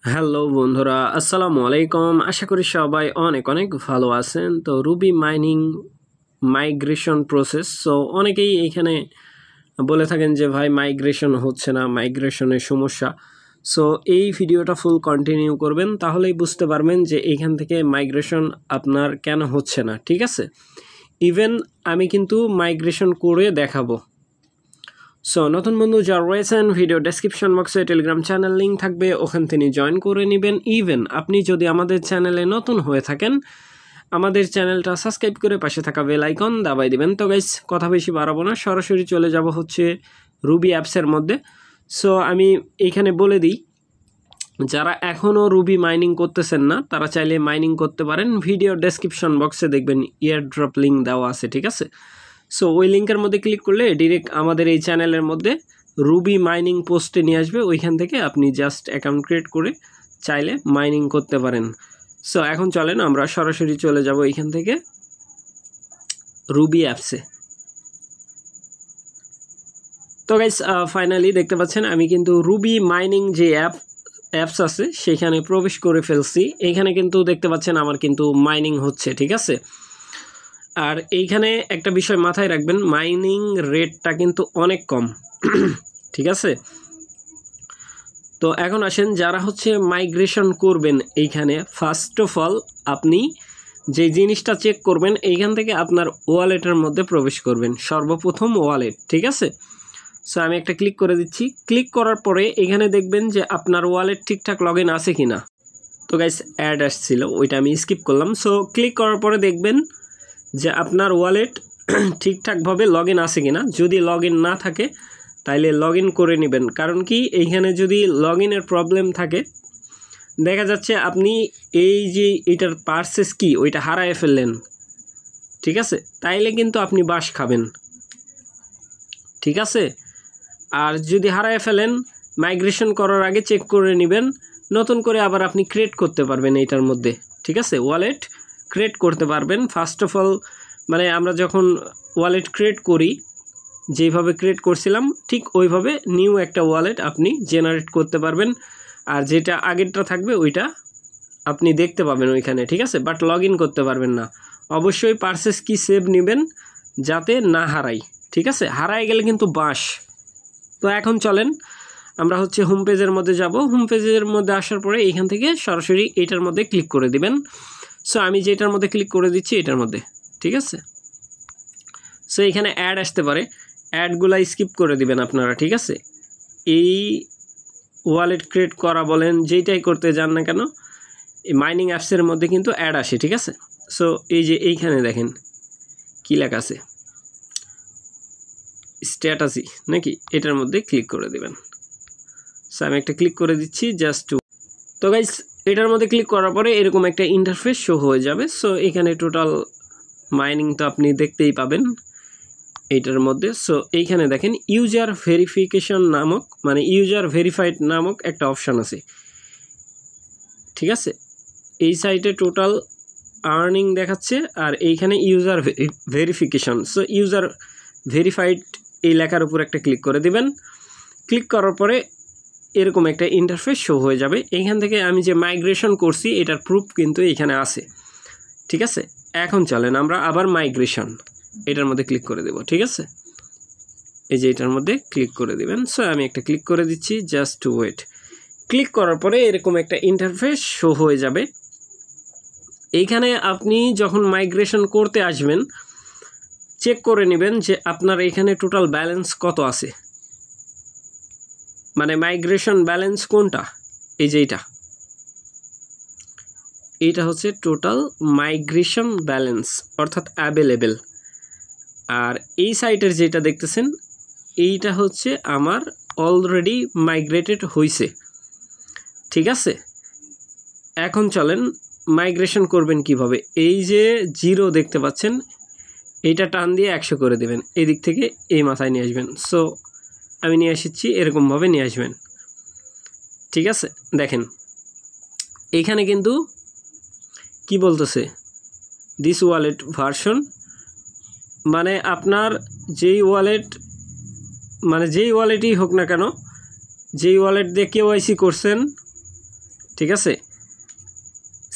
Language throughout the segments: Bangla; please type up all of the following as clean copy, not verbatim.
হ্যালো বন্ধুরা, আসসালামু আলাইকুম। আশা করি সবাই অনেক অনেক ভালো আছেন। তো Ruby mining migration process, so অনেকেই এইখানে বলে থাকেন যে ভাই মাইগ্রেশন হচ্ছে না, মাইগ্রেশনের সমস্যা। সো এই ভিডিওটা ফুল কন্টিনিউ করবেন, তাহলেই বুঝতে পারবেন যে এইখান থেকে মাইগ্রেশন আপনার কেন হচ্ছে না। ঠিক আছে, ইভেন আমি কিন্তু মাইগ্রেশন করে দেখাবো। সো নতুন বন্ধু যারা রয়েছেন, ভিডিও ডেসক্রিপশন বক্সে টেলিগ্রাম চ্যানেল লিঙ্ক থাকবে, ওখান থেকে জয়েন করে নেবেন। ইভেন আপনি যদি আমাদের চ্যানেলে নতুন হয়ে থাকেন, আমাদের চ্যানেলটা সাবস্ক্রাইব করে পাশে থাকা বেল আইকন দাবাই দিবেন। তো গাইস, কথা বেশি বাড়াবো না, সরাসরি চলে যাব হচ্ছে রুবি অ্যাপসের মধ্যে। সো আমি এইখানে বলে দিই, যারা এখনও রুবি মাইনিং করতেছেন না তারা চাইলে মাইনিং করতে পারেন। ভিডিও ডেসক্রিপশন বক্সে দেখবেন ইয়ারড্রপ লিঙ্ক দেওয়া আছে, ঠিক আছে। সো ওই লিঙ্কের মধ্যে ক্লিক করলে ডিরেক্ট আমাদের এই চ্যানেলের মধ্যে রুবি মাইনিং পোস্টে নিয়ে আসবে। ওইখান থেকে আপনি জাস্ট অ্যাকাউন্ট ক্রিয়েট করে চাইলে মাইনিং করতে পারেন। সো এখন চলেন আমরা সরাসরি চলে যাব এইখান থেকে রুবি অ্যাপসে। তো গাইস, ফাইনালি দেখতে পাচ্ছেন আমি কিন্তু রুবি মাইনিং যে অ্যাপস আছে সেখানে প্রবেশ করে ফেলছি। এইখানে কিন্তু দেখতে পাচ্ছেন আমার কিন্তু মাইনিং হচ্ছে, ঠিক আছে। আর এইখানে একটা বিষয় মাথায় রাখবেন, মাইনিং রেটটা কিন্তু অনেক কম ঠিক আছে। তো এখন আসেন, যারা হচ্ছে মাইগ্রেশন করবেন, এইখানে ফার্স্ট অফ অল আপনি যে জিনিসটা চেক করবেন, এইখান থেকে আপনার ওয়ালেটের মধ্যে প্রবেশ করবেন, সর্বপ্রথম ওয়ালেট, ঠিক আছে। সো আমি একটা ক্লিক করে দিচ্ছি। ক্লিক করার পরে এখানে দেখবেন যে আপনার ওয়ালেট ঠিকঠাক লগ ইন আছে কি না। তো গাইস, অ্যাড আসছিল, ওইটা আমি স্কিপ করলাম। সো ক্লিক করার পরে দেখবেন যে আপনার ওয়ালেট ঠিকঠাকভাবে লগ ইন আছে কিনা। যদি লগ ইন না থাকে তাইলে লগ ইন করে নেবেন। কারণ কি, এইখানে যদি লগ ইনের প্রবলেম থাকে, দেখা যাচ্ছে আপনি এই যে এটার পারচেস কি ওইটা হারায় ফেললেন, ঠিক আছে, তাইলে কিন্তু আপনি বাস খাবেন, ঠিক আছে। আর যদি হারায় ফেলেন, মাইগ্রেশন করার আগে চেক করে নেবেন, নতুন করে আবার আপনি ক্রিয়েট করতে পারবেন এইটার মধ্যে, ঠিক আছে। ওয়ালেট ক্রিয়েট করতে পারবেন। ফার্স্ট অফ অল মানে আমরা যখন ওয়ালেট ক্রিয়েট করি, যেভাবে ক্রিয়েট করছিলাম ঠিক ওইভাবে নিউ একটা ওয়ালেট আপনি জেনারেট করতে পারবেন। আর যেটা আগেরটা থাকবে ওইটা আপনি দেখতে পাবেন ওইখানে, ঠিক আছে। বাট লগ ইন করতে পারবেন না। অবশ্যই পারচেস কি সেভ নেবেন যাতে না হারাই, ঠিক আছে। হারায় গেলে কিন্তু বাস। তো এখন চলেন আমরা হচ্ছে হোম পেজের মধ্যে যাব। হোম পেজের মধ্যে আসার পরে এইখান থেকে সরাসরি এটার মধ্যে ক্লিক করে দিবেন। সো আমি যেটার মধ্যে ক্লিক করে দিচ্ছি এটার মধ্যে, ঠিক আছে। সো এখানে অ্যাড আসতে পারে, অ্যাডগুলো স্কিপ করে দিবেন আপনারা, ঠিক আছে। এই ওয়ালেট ক্রিয়েট করা বলেন, যেইটাই করতে যান না কেন, এই মাইনিং অ্যাপসের মধ্যে কিন্তু অ্যাড আসে, ঠিক আছে। সো এই যে এইখানে দেখেন কী লেখা আছে, স্ট্যাটাসই নাকি, এটার মধ্যে ক্লিক করে দেবেন। সো আমি একটা ক্লিক করে দিচ্ছি জাস্ট টু। তো গাইস, এটার মধ্যে ক্লিক করার পরে এরকম একটা ইন্টারফেস শো হয়ে যাবে। সো এখানে টোটাল মাইনিং তো আপনি দেখতেই পাবেন এইটার মধ্যে। সো এইখানে দেখেন ইউজার ভেরিফিকেশন নামক, মানে ইউজার ভেরিফাইড নামক একটা অপশান আছে, ঠিক আছে। এই সাইটে টোটাল আর্নিং দেখাচ্ছে, আর এইখানে user verification. So user verified এই লেখার উপর একটা ক্লিক করে দিবেন। ক্লিক করার পরে এরকম একটা ইন্টারফেস শো হয়ে যাবে। এইখান থেকে আমি যে মাইগ্রেশন করছি এটার প্রুফ কিন্তু এখানে আছে, ঠিক আছে। এখন চলেন আমরা আবার মাইগ্রেশন এটার মধ্যে ক্লিক করে দেব, ঠিক আছে। এই যে এটার মধ্যে ক্লিক করে দিবেন। সো আমি একটা ক্লিক করে দিচ্ছি, জাস্ট টু ওয়েট। ক্লিক করার পরে এরকম একটা ইন্টারফেস শো হয়ে যাবে। এইখানে আপনি যখন মাইগ্রেশন করতে আসবেন, চেক করে নেবেন যে আপনার এখানে টোটাল ব্যালেন্স কত আছে, মানে মাইগ্রেশন ব্যালেন্স কোনটা, এই যে এইটা হচ্ছে টোটাল মাইগ্রেশন ব্যালেন্স, অর্থাৎ অ্যাভেলেবেল। আর এই সাইটের যেটা দেখতেছেন এইটা হচ্ছে আমার অলরেডি মাইগ্রেটেড হয়েছে, ঠিক আছে। এখন চলেন মাইগ্রেশন করবেন কিভাবে। এই যে জিরো দেখতে পাচ্ছেন, এইটা টান দিয়ে 100 করে দেবেন, এদিক থেকে এই মাথায় নিয়ে আসবেন। সো আমি নিয়ে এসেছি, এরকমভাবে নিয়ে আসবেন, ঠিক আছে। দেখেন এইখানে কিন্তু কি বলতেছে, দিস ওয়ালেট ভার্সন, মানে আপনার যেই ওয়ালেট, মানে যেই ওয়ালেটই হোক না কেন, যেই ওয়ালেট দিয়ে কেওয়াইসি করছেন, ঠিক আছে,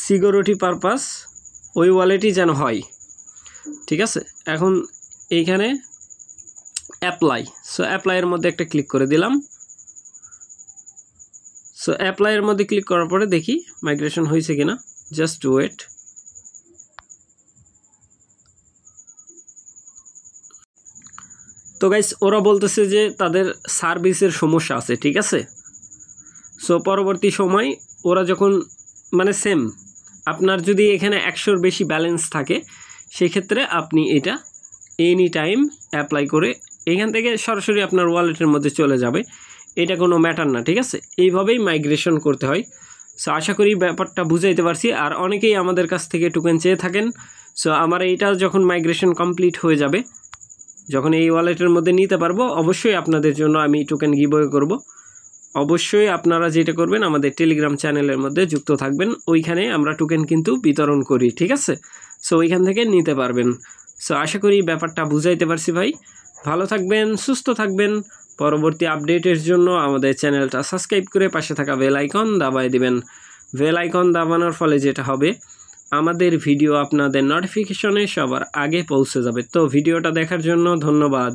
সিকিউরিটি পারপাস ওই ওয়ালেটই যেন হয়। ঠিক আছে, এখন এইখানে অ্যাপ্লাই, সো অ্যাপ্লাইয়ের মধ্যে একটা ক্লিক করে দিলাম। সো অ্যাপ্লাইয়ের মধ্যে ক্লিক করার পরে দেখি মাইগ্রেশন হয়েছে কিনা, জাস্ট ওয়েট। তো গাইস ওরা বলতেছে যে তাদের সার্ভিসের সমস্যা আছে। ঠিক আছে, সো পরবর্তী সময় ওরা যখন মানে সেম আপনার যদি এখানে 100-র বেশি ব্যালেন্স থাকে সেক্ষেত্রে আপনি এটা এনি টাইম অ্যাপ্লাই করে এখান থেকে সরাসরি আপনার ওয়ালেটের মধ্যে চলে যাবে, এটা কোনো ম্যাটার না। ঠিক আছে, এইভাবেই মাইগ্রেশন করতে হয়। সো আশা করি ব্যাপারটা বুঝাইতে পারছি। আর অনেকেই আমাদের কাছ থেকে টোকেন চেয়ে থাকেন। সো আমার এইটা যখন মাইগ্রেশন কমপ্লিট হয়ে যাবে, যখন এই ওয়ালেটের মধ্যে নিতে পারবো, অবশ্যই আপনাদের জন্য আমি টোকেন গিভওয়ে করব। অবশ্যই আপনারা যেটা করবেন আমাদের টেলিগ্রাম চ্যানেলের মধ্যে যুক্ত থাকবেন, ওইখানে আমরা টোকেন কিন্তু বিতরণ করি। ঠিক আছে, সো ওইখান থেকে নিতে পারবেন। সো আশা করি ব্যাপারটা বুঝাইতে পারছি ভাই। ভালো থাকবেন, সুস্থ থাকবেন। পরবর্তী আপডেটের জন্য আমাদের চ্যানেলটা সাবস্ক্রাইব করে পাশে থাকা বেল আইকন দাবায় দিবেন। বেল আইকন দাবানোর ফলে যেটা হবে, আমাদের ভিডিও আপনাদের নোটিফিকেশনে সবার আগে পৌঁছে যাবে। তো ভিডিওটা দেখার জন্য ধন্যবাদ।